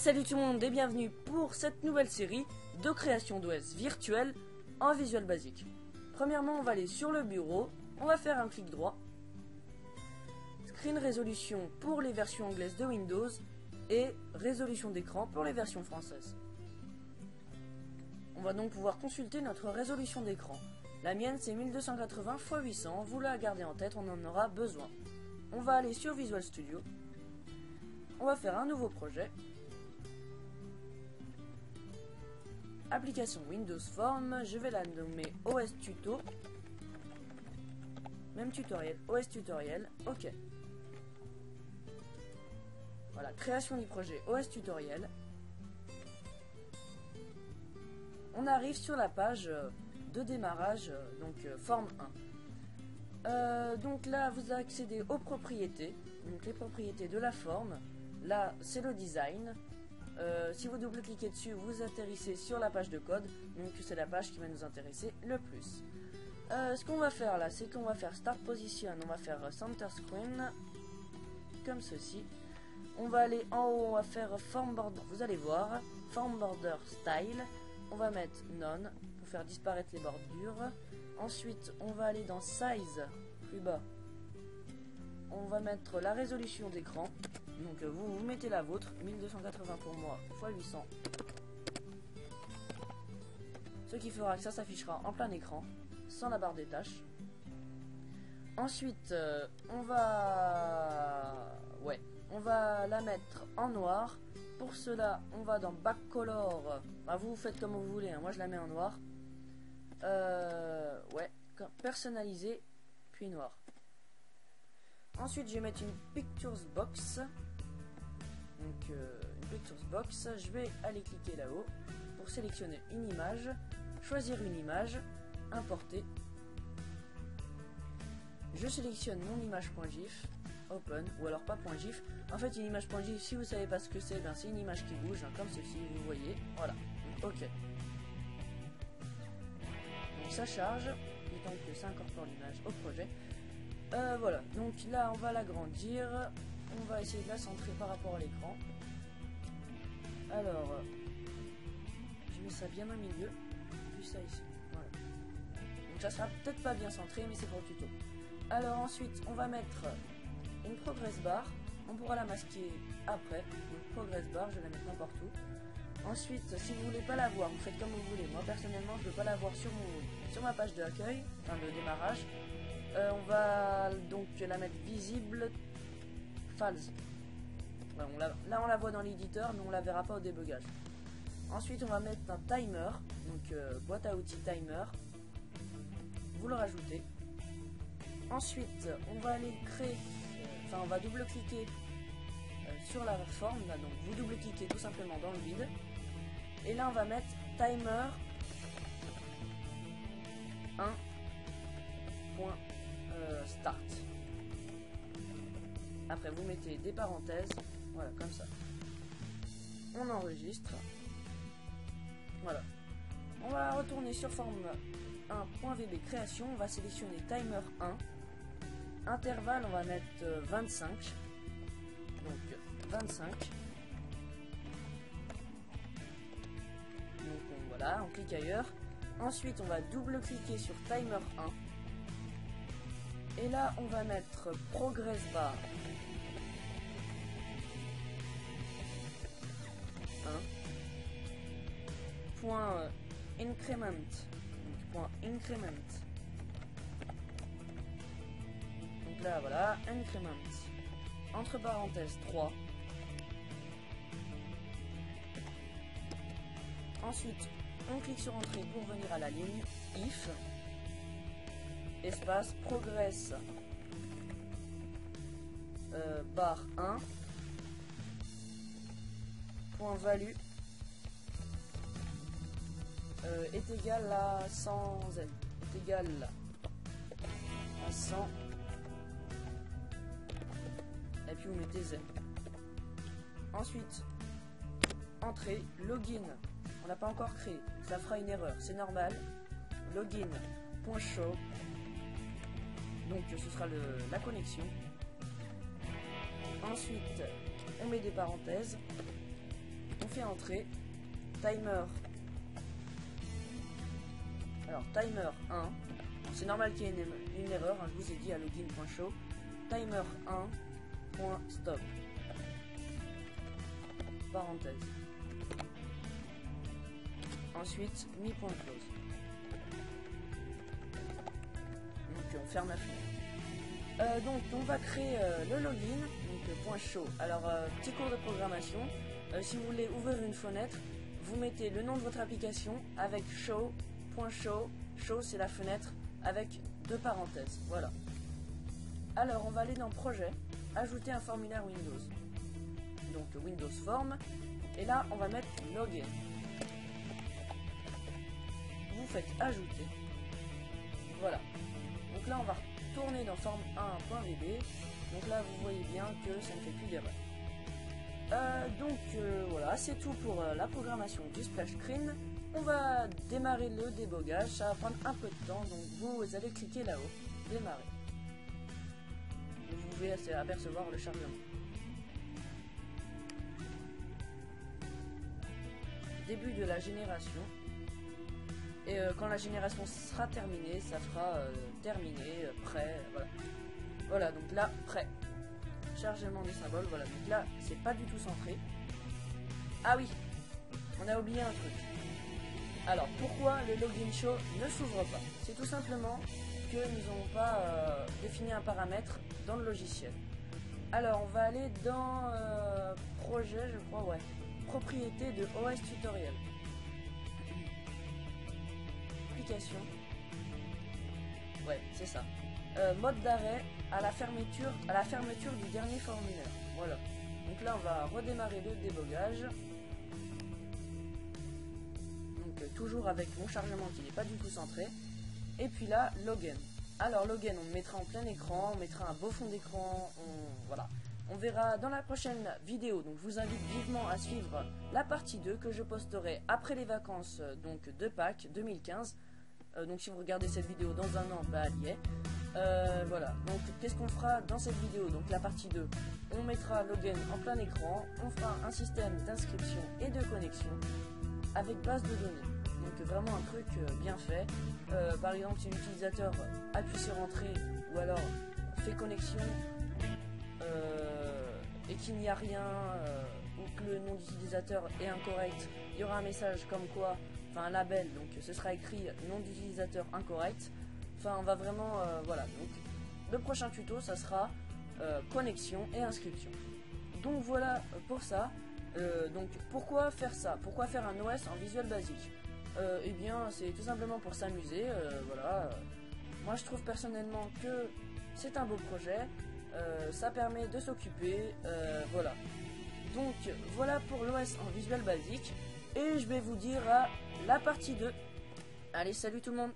Salut tout le monde et bienvenue pour cette nouvelle série de création d'OS virtuelle en Visual Basic. Premièrement, on va aller sur le bureau, on va faire un clic droit, screen résolution pour les versions anglaises de Windows et résolution d'écran pour les versions françaises. On va donc pouvoir consulter notre résolution d'écran. La mienne c'est 1280 x 800, vous la gardez en tête, on en aura besoin. On va aller sur Visual Studio, on va faire un nouveau projet. Application Windows Form, je vais la nommer OS Tuto. Même tutoriel, OS Tutoriel, ok. Voilà, création du projet OS Tutoriel. On arrive sur la page de démarrage, donc Forme 1. Donc là, vous accédez aux propriétés, donc les propriétés de la forme. Là, c'est le design. Si vous double-cliquez dessus, vous atterrissez sur la page de code, donc c'est la page qui va nous intéresser le plus. Ce qu'on va faire là, c'est qu'on va faire Start Position, on va faire Center Screen, comme ceci. On va aller en haut, on va faire Form Border, vous allez voir, Form Border Style, on va mettre None, pour faire disparaître les bordures. Ensuite, on va aller dans Size, plus bas, on va mettre la résolution d'écran. Donc vous mettez la vôtre, 1280 pour moi, x 800. Ce qui fera que ça s'affichera en plein écran, sans la barre des tâches. Ensuite, on va la mettre en noir. Pour cela, on va dans Back Color. Enfin, vous faites comme vous voulez, hein. Moi je la mets en noir. Personnaliser, puis noir. Ensuite, je vais mettre une Pictures Box. Donc une Pictures Box, je vais aller cliquer là-haut pour sélectionner une image, choisir une image, importer. Je sélectionne mon image .gif, open, ou alors pas .gif. En fait, une image .gif, si vous savez pas ce que c'est, ben, c'est une image qui bouge, hein, comme ceci, vous voyez. Voilà, donc, ok. Donc ça charge, le temps que ça incorpore l'image au projet. Voilà, donc là on va l'agrandir, on va essayer de la centrer par rapport à l'écran. Alors, je mets ça bien au milieu, puis ça ici, voilà. Donc ça sera peut-être pas bien centré, mais c'est pour le tuto. Alors ensuite, on va mettre une progress bar, on pourra la masquer après, donc progress bar, je vais la mettre n'importe où. Ensuite, si vous voulez pas la voir, vous faites comme vous voulez. Moi personnellement, je veux pas la voir sur ma page de accueil, enfin de démarrage. On va donc la mettre visible false. Là on la voit dans l'éditeur, mais on la verra pas au débugage. Ensuite on va mettre un timer, donc boîte à outils timer. Vous le rajoutez. Ensuite on va aller créer, on va double-cliquer sur la forme là, donc vous double-cliquez tout simplement dans le vide. Et là on va mettre timer 1. Start. Après vous mettez des parenthèses, voilà comme ça. On enregistre. Voilà. On va retourner sur forme 1.vb création, on va sélectionner timer 1. Intervalle, on va mettre 25. Donc 25. Donc voilà, on clique ailleurs. Ensuite on va double-cliquer sur timer 1. Et là, on va mettre progress bar 1. Point increment. Donc, point increment. Donc là, voilà, increment. Entre parenthèses 3. Ensuite, on clique sur entrée pour venir à la ligne if. Espace progress bar 1 point value est égal à 100 n, est égal à 100, et puis vous mettez z. Ensuite entrée login, on l'a pas encore créé, ça fera une erreur, c'est normal. Login.show. Donc ce sera la connexion. Ensuite, on met des parenthèses. fait entrer timer. Alors timer 1, c'est normal qu'il y ait une erreur, hein, je vous ai dit à login.show, timer 1.stop, parenthèse. Ensuite mi.close. Donc on ferme la fenêtre. Donc on va créer le login, donc .show. Alors petit cours de programmation, si vous voulez ouvrir une fenêtre, vous mettez le nom de votre application avec show.show, show c'est la fenêtre avec deux parenthèses, voilà. Alors on va aller dans projet, ajouter un formulaire Windows, donc Windows Form, et là on va mettre login. Vous faites ajouter, voilà. Donc là on va retourner dans form 1.vb, donc là vous voyez bien que ça ne fait plus d'erreur. Voilà, c'est tout pour la programmation du splash screen. On va démarrer le débogage, ça va prendre un peu de temps, donc vous allez cliquer là-haut, démarrer. Vous pouvez apercevoir le chargement. Début de la génération. Et quand la génération sera terminée, ça fera terminé, prêt, voilà. Voilà, donc là, prêt. Chargement des symboles, voilà. Donc là, c'est pas du tout centré. Ah oui, on a oublié un truc. Alors, pourquoi le login show ne s'ouvre pas? C'est tout simplement que nous n'avons pas défini un paramètre dans le logiciel. Alors, on va aller dans projet, je crois, ouais. Propriété de OS tutoriel. Application. Ouais, c'est ça. Mode d'arrêt à la fermeture du dernier formulaire. Voilà. Donc là, on va redémarrer le débogage. Donc toujours avec mon chargement qui n'est pas du tout centré. Et puis là, login. Alors login, on le mettra en plein écran, on mettra un beau fond d'écran, voilà. On verra dans la prochaine vidéo, donc je vous invite vivement à suivre la partie 2 que je posterai après les vacances donc de Pâques 2015. Donc si vous regardez cette vidéo dans un an, bah elle y est. Voilà, donc qu'est-ce qu'on fera dans cette vidéo? Donc la partie 2, on mettra login en plein écran, on fera un système d'inscription et de connexion avec base de données. Donc vraiment un truc bien fait. Par exemple, si l'utilisateur appuie sur entrée ou alors fait connexion et qu'il n'y a rien ou que le nom d'utilisateur est incorrect, il y aura un message comme quoi, enfin un label, donc ce sera écrit nom d'utilisateur incorrect. Enfin on va vraiment, voilà, donc le prochain tuto ça sera connexion et inscription. Donc voilà pour ça. Donc pourquoi faire ça? Pourquoi faire un OS en Visual Basic? Eh bien c'est tout simplement pour s'amuser, voilà. Moi je trouve personnellement que c'est un beau projet, ça permet de s'occuper, voilà. Donc voilà pour l'OS en Visual Basic, et je vais vous dire à la partie 2. Allez, salut tout le monde!